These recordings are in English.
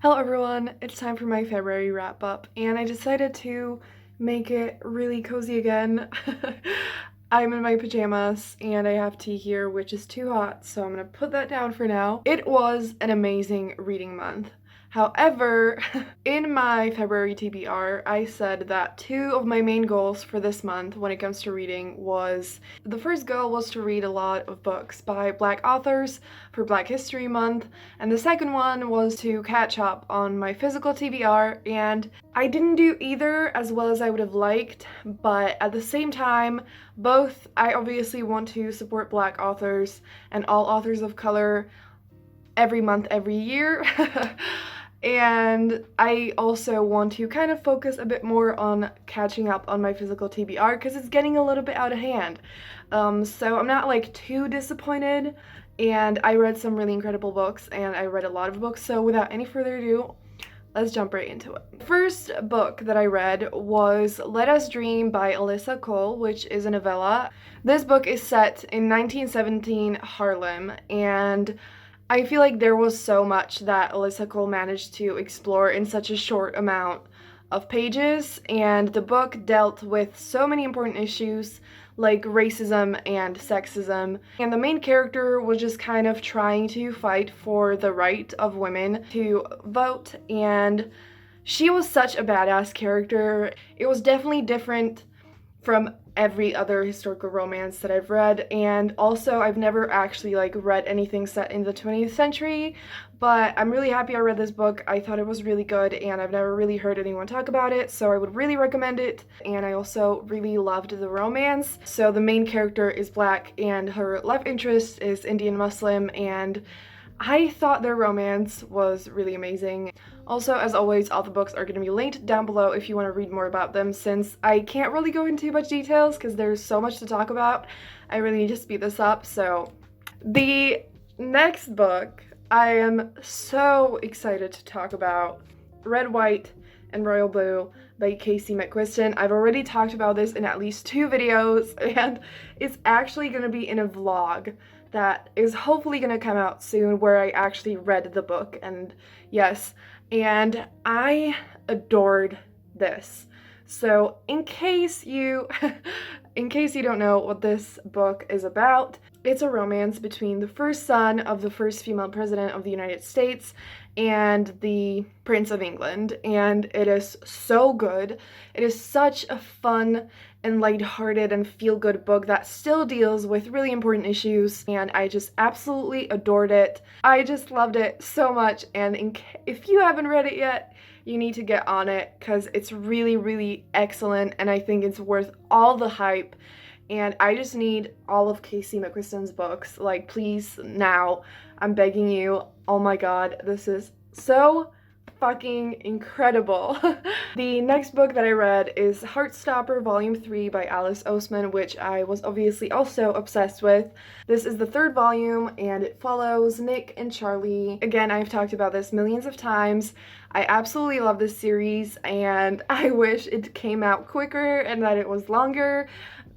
Hello everyone, it's time for my February wrap up, and I decided to make it really cozy again. I'm in my pajamas and I have tea here, which is too hot, so I'm gonna put that down for now. It was an amazing reading month. However, in my February TBR, I said that two of my main goals for this month when it comes to reading was, the first goal was to read a lot of books by Black authors for Black History Month, and the second one was to catch up on my physical TBR, and I didn't do either as well as I would have liked, but at the same time, both, I obviously want to support Black authors and all authors of color every month, every year. And I also want to kind of focus a bit more on catching up on my physical TBR because it's getting a little bit out of hand. So I'm not like too disappointed, and I read some really incredible books and I read a lot of books, so without any further ado, let's jump right into it. First book that I read was Let Us Dream by Alyssa Cole, which is a novella. This book is set in 1917 Harlem, and I feel like there was so much that Alyssa Cole managed to explore in such a short amount of pages, and the book dealt with so many important issues like racism and sexism, and the main character was just kind of trying to fight for the right of women to vote, and she was such a badass character. It was definitely different from every other historical romance that I've read, and also I've never actually read anything set in the 20th century, but I'm really happy I read this book. I thought it was really good and I've never really heard anyone talk about it, so I would really recommend it. And I also really loved the romance. So the main character is Black and her love interest is Indian Muslim, and I thought their romance was really amazing. Also, as always, all the books are going to be linked down below if you want to read more about them, since I can't really go into much details because there's so much to talk about. I really need to speed this up. So the next book I am so excited to talk about, Red, White, and Royal Blue by Casey McQuiston. I've already talked about this in at least 2 videos, and it's actually going to be in a vlog that is hopefully going to come out soon where I actually read the book, and yes, and I adored this. So in case you don't know what this book is about, it's a romance between the first son of the first female president of the United States and the Prince of England, and it is so good. It is such a fun and lighthearted and feel-good book that still deals with really important issues, and I just absolutely adored it. I just loved it so much, and if you haven't read it yet, you need to get on it because it's really, really excellent, and I think it's worth all the hype. And I just need all of Casey McQuiston's books, like, please, now, I'm begging you. Oh my god, this is so fucking incredible. The next book that I read is Heartstopper Volume 3 by Alice Oseman, which I was obviously also obsessed with. This is the 3rd volume, and it follows Nick and Charlie. Again, I've talked about this millions of times. I absolutely love this series, and I wish it came out quicker and that it was longer.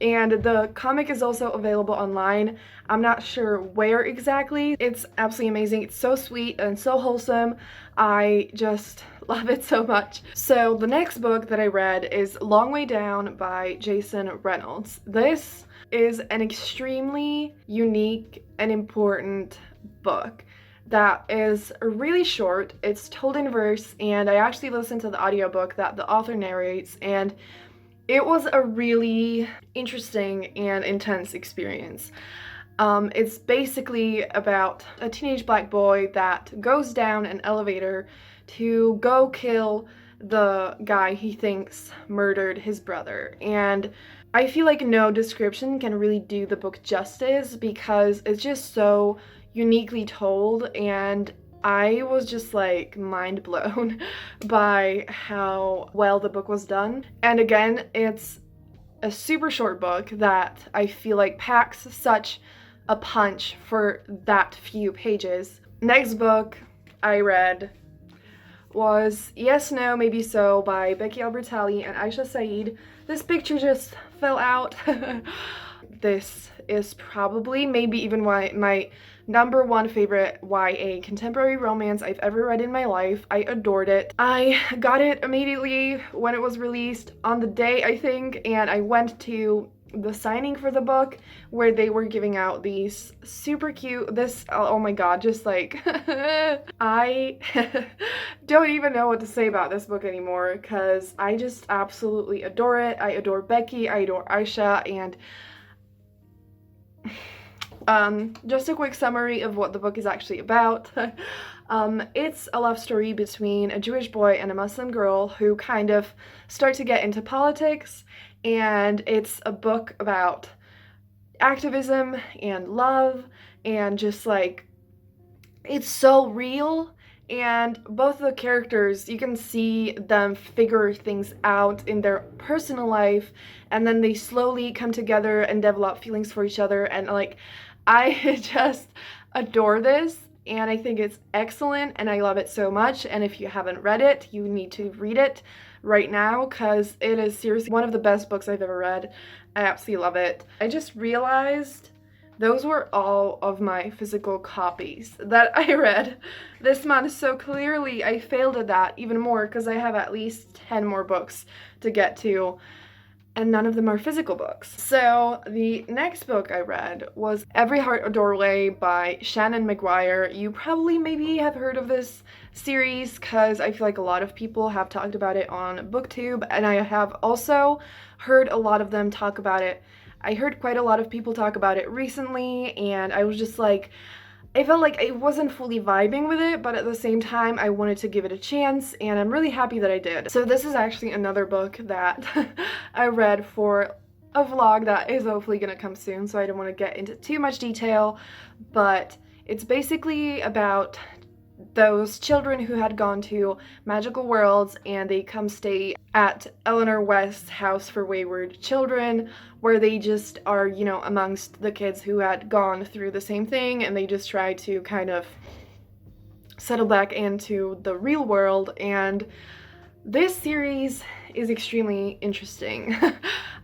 And the comic is also available online. I'm not sure where exactly. It's absolutely amazing. It's so sweet and so wholesome. I just love it so much. So the next book that I read is Long Way Down by Jason Reynolds. This is an extremely unique and important book that is really short. It's told in verse, and I actually listened to the audiobook that the author narrates, and it was a really interesting and intense experience. It's basically about a teenage Black boy that goes down an elevator to go kill the guy he thinks murdered his brother. And I feel like no description can really do the book justice because it's just so uniquely told, and I was just like mind blown by how well the book was done. And again, it's a super short book that I feel like packs such a punch for that few pages. Next book I read was Yes, No, Maybe So by Becky Albertalli and Aisha Saeed. This picture just fell out. This is probably maybe even my #1 favorite YA contemporary romance I've ever read in my life. I adored it. I got it immediately when it was released, on the day I think, and I went to the signing for the book where they were giving out these super cute, oh my god, just like I don't even know what to say about this book anymore because I just absolutely adore it. I adore Becky, I adore Aisha, and just a quick summary of what the book is actually about. It's a love story between a Jewish boy and a Muslim girl who kind of start to get into politics, and it's a book about activism and love, and just like, it's so real. And both the characters, you can see them figure things out in their personal life, and then they slowly come together and develop feelings for each other, and like, I just adore this, and I think it's excellent, and I love it so much. And if you haven't read it, you need to read it right now because it is seriously one of the best books I've ever read. I absolutely love it. I just realized those were all of my physical copies that I read this month, so clearly I failed at that even more because I have at least 10 more books to get to, and none of them are physical books. So the next book I read was Every Heart a Doorway by Shannon McGuire. You probably maybe have heard of this series because I feel like a lot of people have talked about it on BookTube, and I have also heard a lot of them talk about it. I heard quite a lot of people talk about it recently, and I was just like, I felt like I wasn't fully vibing with it, but at the same time, I wanted to give it a chance, and I'm really happy that I did. So this is actually another book that I read for a vlog that is hopefully gonna come soon, so I don't want to get into too much detail, but it's basically about those children who had gone to magical worlds, and they come stay at Eleanor West's House for Wayward Children, where they just are, you know, amongst the kids who had gone through the same thing, and they just try to kind of settle back into the real world. And this series is extremely interesting.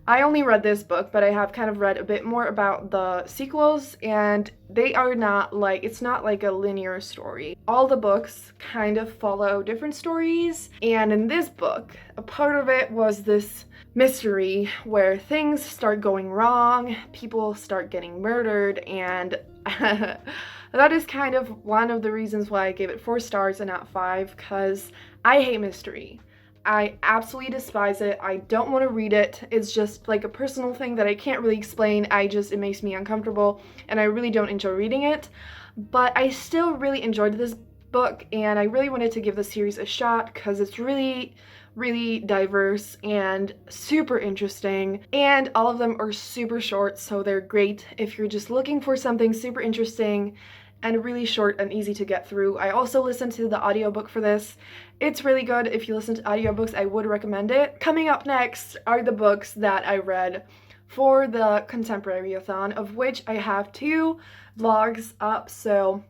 I only read this book, but I have kind of read a bit more about the sequels, and they are not like, it's not like a linear story. All the books kind of follow different stories, and in this book, a part of it was this mystery where things start going wrong, people start getting murdered, and that is kind of one of the reasons why I gave it 4 stars and not 5, because I hate mystery. I absolutely despise it. I don't want to read it. It's just like a personal thing that I can't really explain. It makes me uncomfortable, and I really don't enjoy reading it. But I still really enjoyed this book, and I really wanted to give the series a shot because it's really, really diverse and super interesting, and all of them are super short, so they're great if you're just looking for something super interesting and really short and easy to get through. I also listened to the audiobook for this. It's really good. If you listen to audiobooks, I would recommend it. Coming up next are the books that I read for the Contemporary-a-thon, of which I have 2 vlogs up, so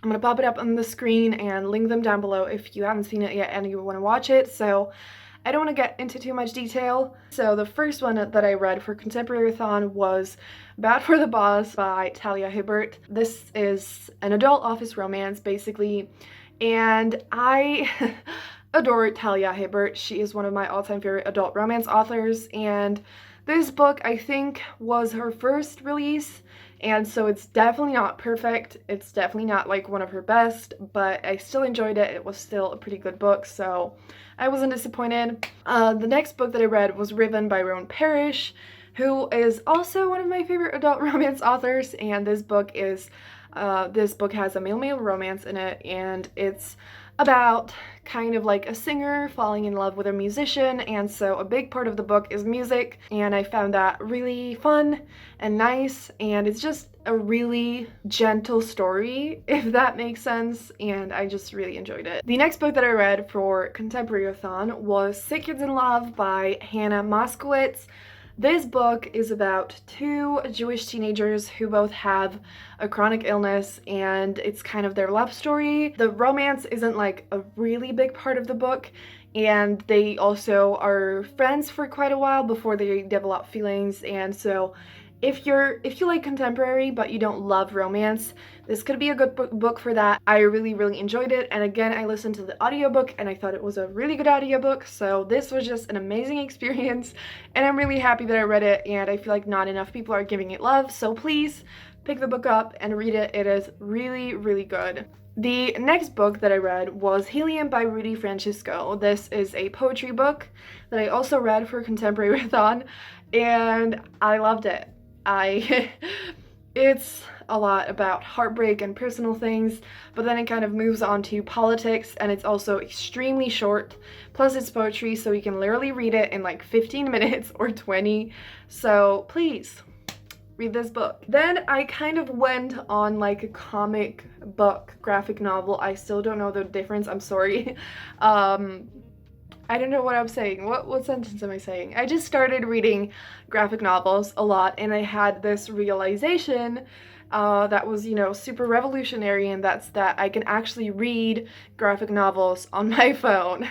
I'm gonna pop it up on the screen and link them down below if you haven't seen it yet and you want to watch it. So I don't want to get into too much detail. So the first one that I read for Contemporary-a-thon was Bad for the Boss by Talia Hibbert. This is an adult office romance, basically, and I adore Talia Hibbert. She is one of my all-time favorite adult romance authors, and this book, I think, was her first release, and so it's definitely not perfect. It's definitely not like one of her best, but I still enjoyed it. It was still a pretty good book, so I wasn't disappointed. The next book that I read was Riven by Rowan Parrish, who is also one of my favorite adult romance authors, and this book has a male-male romance in it, and it's about kind of like a singer falling in love with a musician, and so a big part of the book is music, and I found that really fun and nice, and it's just a really gentle story, if that makes sense, and I just really enjoyed it. The next book that I read for Contemporary-a-thon was Sick Kids in Love by Hannah Moskowitz. This book is about 2 Jewish teenagers who both have a chronic illness, and it's kind of their love story. The romance isn't like a really big part of the book, and they also are friends for quite a while before they develop feelings, and so If you like contemporary but you don't love romance, this could be a good book for that. I really enjoyed it, and again, I listened to the audiobook and I thought it was a really good audiobook, so this was just an amazing experience, and I'm really happy that I read it, and I feel like not enough people are giving it love, so please pick the book up and read it. It is really good. The next book that I read was Helium by Rudy Francisco. This is a poetry book that I also read for Contemporary Marathon, and I loved it. It's a lot about heartbreak and personal things, but then it kind of moves on to politics, and it's also extremely short. Plus it's poetry, so you can literally read it in like 15 minutes or 20. So please read this book. Then I kind of went on like a comic book graphic novel. I still don't know the difference, I'm sorry. I don't know what I'm saying. What sentence am I saying? I just started reading graphic novels a lot, and I had this realization that was, you know, super revolutionary, and that's that I can actually read graphic novels on my phone.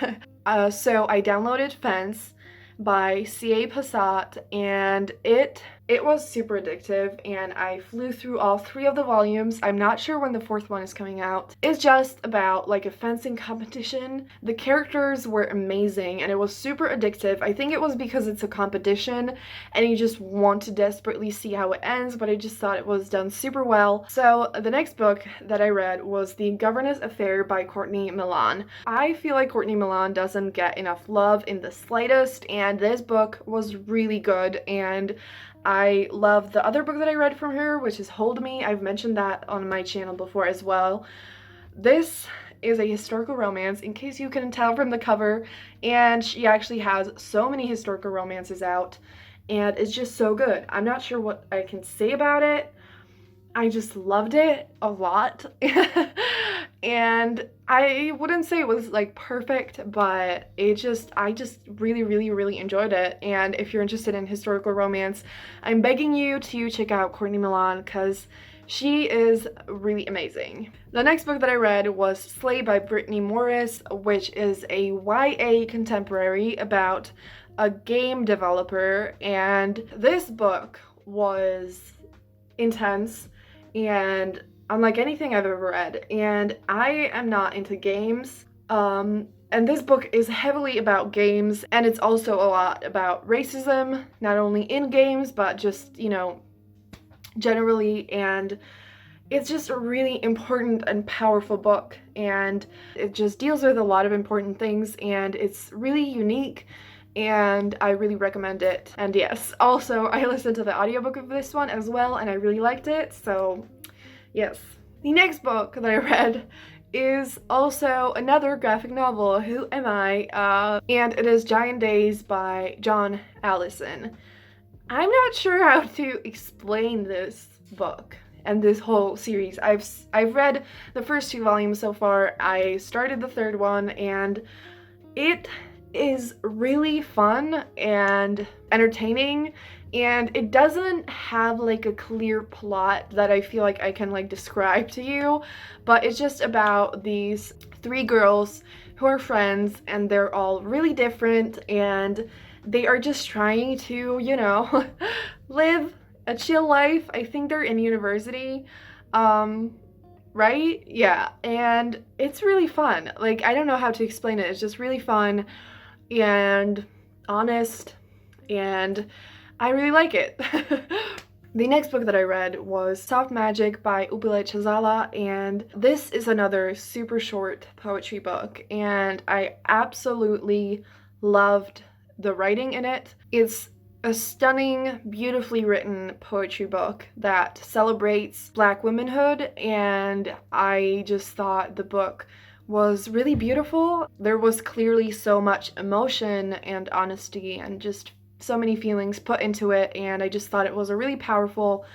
So I downloaded Fence by C.A. Passat, and it was super addictive, and I flew through all 3 of the volumes. I'm not sure when the 4th one is coming out. It's just about like a fencing competition. The characters were amazing, and it was super addictive. I think it was because it's a competition and you just want to desperately see how it ends, but I just thought it was done super well. So the next book that I read was The Governess Affair by Courtney Milan. I feel like Courtney Milan doesn't get enough love in the slightest, and this book was really good, and I love the other book that I read from her, which is Hold Me. I've mentioned that on my channel before as well. This is a historical romance, in case you couldn't tell from the cover, and she actually has so many historical romances out, and it's just so good. I'm not sure what I can say about it. I just loved it a lot. And I wouldn't say it was like perfect, but I just really enjoyed it. And if you're interested in historical romance, I'm begging you to check out Courtney Milan, because she is really amazing. The next book that I read was Slay by Brittany Morris, which is a YA contemporary about a game developer, and this book was intense and unlike anything I've ever read, and I am not into games. And this book is heavily about games, and it's also a lot about racism, not only in games, but just, you know, generally, and it's just a really important and powerful book, and it just deals with a lot of important things, and it's really unique, and I really recommend it. And yes, also I listened to the audiobook of this one as well, and I really liked it, so yes. The next book that I read is also another graphic novel, Who Am I? And it is Giant Days by John Allison. I'm not sure how to explain this book and this whole series. I've read the first 2 volumes so far. I started the 3rd one, and it is really fun and entertaining, and it doesn't have like a clear plot that I feel like I can like describe to you, but it's just about these 3 girls who are friends, and they're all really different, and they are just trying to, you know, live a chill life. I think they're in university, right? Yeah, and it's really fun. Like, I don't know how to explain it. It's just really fun and honest, and I really like it. The next book that I read was Soft Magic by Upale Chazala, and this is another super short poetry book, and I absolutely loved the writing in it. It's a stunning, beautifully written poetry book that celebrates Black womanhood, and I just thought the book was really beautiful. There was clearly so much emotion and honesty and just so many feelings put into it, and I just thought it was a really powerful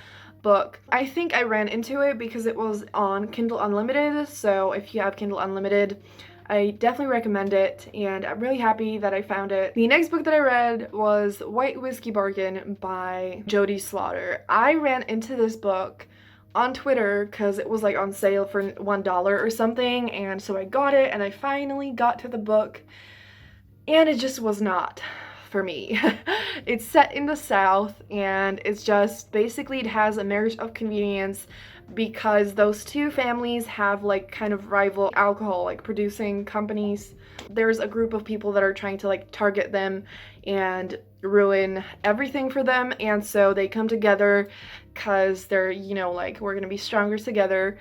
book. I think I ran into it because it was on Kindle Unlimited, so if you have Kindle Unlimited, I definitely recommend it, and I'm really happy that I found it. The next book that I read was White Whiskey Bargain by Jody Slaughter. I ran into this book on Twitter because it was like on sale for $1 or something, and so I got it, and I finally got to the book, and it just was not for me. It's set in the South, and it's just basically it has a marriage of convenience because those two families have like kind of rival alcohol like producing companies. There's a group of people that are trying to like target them and ruin everything for them, and so they come together because they're, you know, like, we're gonna be stronger together.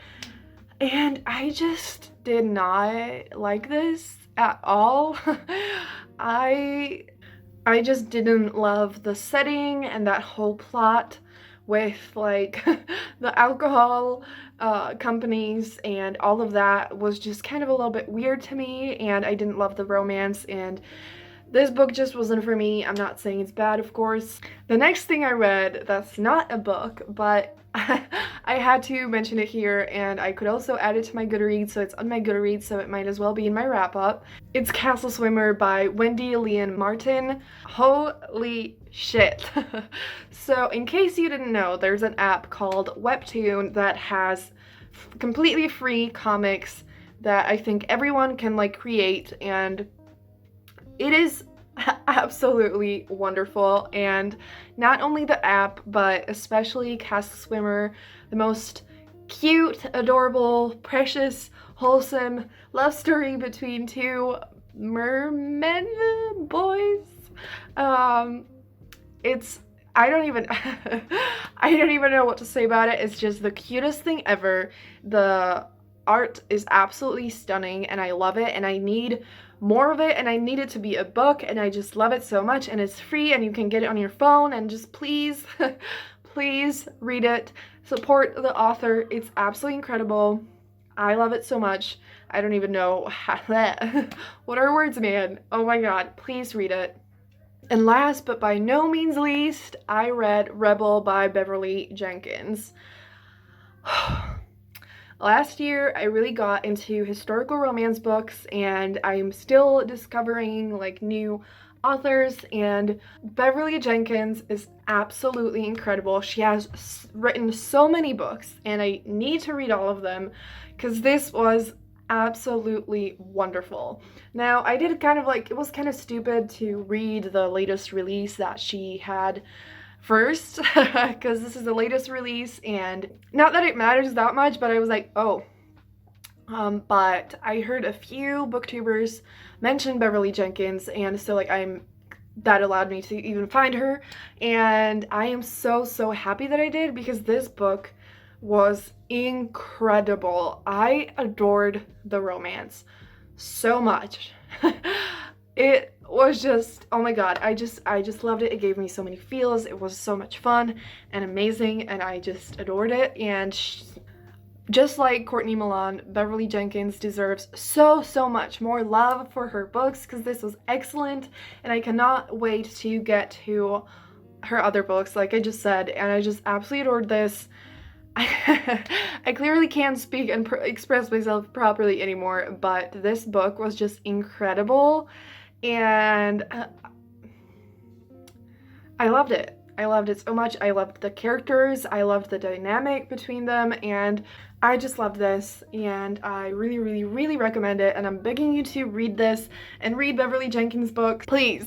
And I just did not like this at all. I I just didn't love the setting and that whole plot with like the alcohol companies, and all of that was just kind of a little bit weird to me, and I didn't love the romance, and this book just wasn't for me. I'm not saying it's bad, of course. The next thing I read, that's not a book, but I had to mention it here, and I could also add it to my Goodreads, so it's on my Goodreads, so it might as well be in my wrap-up. It's Castle Swimmer by Wendy Leon Martin. Holy shit. So in case you didn't know, there's an app called Webtoon that has completely free comics that I think everyone can like create, and it is absolutely wonderful. And not only the app, but especially Castle Swimmer, the most cute, adorable, precious, wholesome love story between two mermen boys. It's I don't even I don't even know what to say about it. It's just the cutest thing ever. The art is absolutely stunning, and I love it, and I need more of it, and I need it to be a book, and I just love it so much, and it's free, and you can get it on your phone, and just please, please read it. Support the author. It's absolutely incredible. I love it so much. I don't even know how that. What are words, man? Oh my god, please read it. And last but by no means least, I read Rebel by Beverly Jenkins. Last year, I really got into historical romance books, and I'm still discovering like new authors, and Beverly Jenkins is absolutely incredible. She has written so many books, and I need to read all of them because this was absolutely wonderful. Now, I did kind of like, it was kind of stupid to read the latest release that she had first because this is the latest release, and not that it matters that much, but I was like, oh. But I heard a few booktubers mention Beverly Jenkins, and so like that allowed me to even find her, and I am so happy that I did, because this book was incredible. I adored the romance so much. It was just, oh my god, I just loved it. It gave me so many feels. It was so much fun and amazing, and I just adored it. And just like Courtney Milan, Beverly Jenkins deserves so much more love for her books, because this was excellent, and I cannot wait to get to her other books, like I just said, and I just absolutely adored this. I clearly can't speak and express myself properly anymore, but this book was just incredible, and I loved it. I loved it so much. I loved the characters, I loved the dynamic between them, and I just loved this, and I really recommend it, and I'm begging you to read this and read Beverly Jenkins' book, please.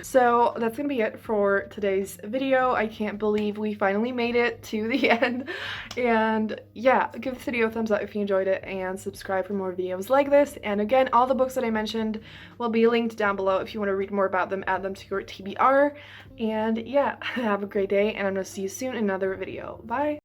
So that's gonna be it for today's video. I can't believe we finally made it to the end, and yeah, give this video a thumbs up if you enjoyed it, and subscribe for more videos like this. And again, all the books that I mentioned will be linked down below. If you want to read more about them, add them to your TBR. And yeah, have a great day, and I'm gonna see you soon in another video. Bye!